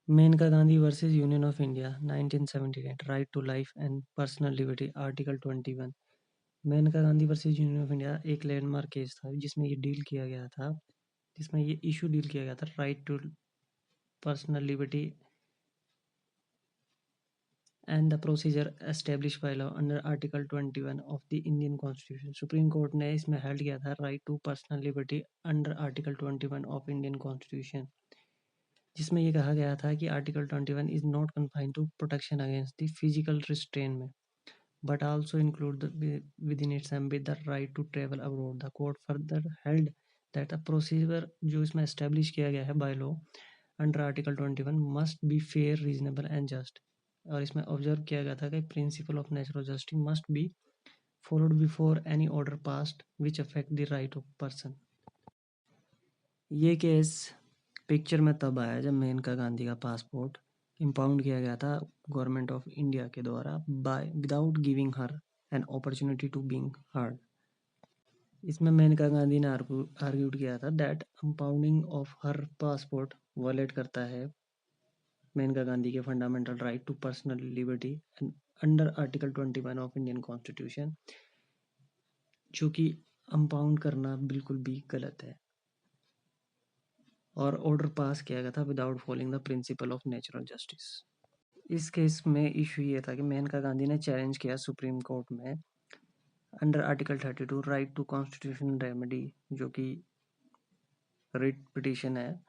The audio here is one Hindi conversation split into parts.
Maneka Gandhi versus union of India 1978 right to life and personal liberty article 21। Maneka Gandhi versus union of India एक लैंडमार्क केस था जिसमें ये डील किया गया था, जिसमें ये इशू डील किया गया था right to personal liberty and the procedure establish by law under article 21 of the Indian constitution. Supreme court ने इसमें हेल्ड किया था right to personal liberty under article 21 of Indian constitution, जिसमें ये कहा गया था कि article 21 is not confined to protection against the physical restraint but also include within its ambit the right to travel abroad. The court further held that a procedure जो इसमें establish किया गया है by law under Article 21 must be fair, reasonable and just. और इसमें ऑब्जर्व किया गया था कि principal of natural justice must be followed before any order passed which affect the right of person. ये केस पिक्चर में तब आया जब मेनका गांधी का पासपोर्ट इम्पाउंड किया गया था गवर्नमेंट ऑफ इंडिया के द्वारा by without giving her an opportunity to being heard. इसमें मेनका गांधी ने आर्ग्यूड किया था that impounding of her passport violate करता है मेनका गांधी के fundamental right to personal liberty and under article 21 of Indian constitution, जो कि इम्पाउंड करना बिल्कुल भी गलत है और ऑर्डर पास किया गया था without following the principle of natural justice. इस केस में इशू ये था कि मेनका गांधी ने चैलेंज किया सुप्रीम कोर्ट में under article 32 right to constitutional remedy, जो कि रिट पिटिशन है,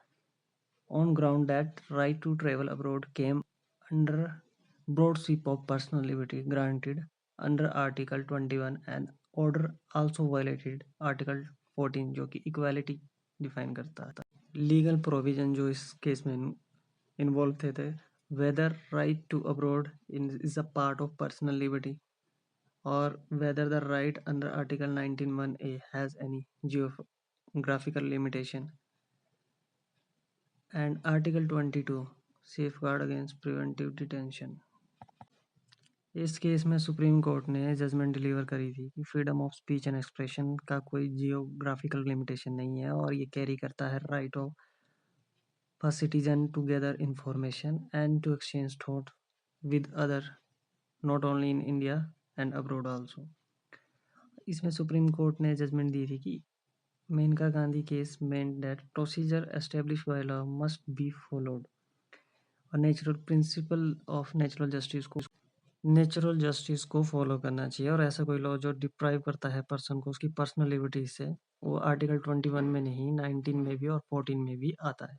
on ground that right to travel abroad came under broad sweep of personal liberty granted under article 21 and order also violated article 14 जो कि इक्वालिटी डिफाइन करता था। लीगल प्रोविजन जो इस केस में इन्वॉल्व थे whether right to abroad is a part of personal liberty or whether the right under article 19(1)(a) has any geographical limitation, and article 22 safeguard against preventive detention। इस केस में सुप्रीम कोर्ट ने जजमेंट डिलीवर करी थी कि freedom of speech and expression का कोई जियोग्राफिकल लिमिटेशन नहीं है और ये कैरी करता है right of a citizen to gather information and to exchange thought with other not only in India and abroad also। इसमें सुप्रीम कोर्ट ने जजमेंट दी थी कि Maneka Gandhi case meant that procedure established by law must be followed और natural principal of natural justice को फॉलो करना चाहिए और ऐसा कोई लॉ जो डिप्राइव करता है पर्सन को उसकी पर्सनल लिबर्टी से वो आर्टिकल 21 में नहीं 19 में भी और 14 में भी आता है।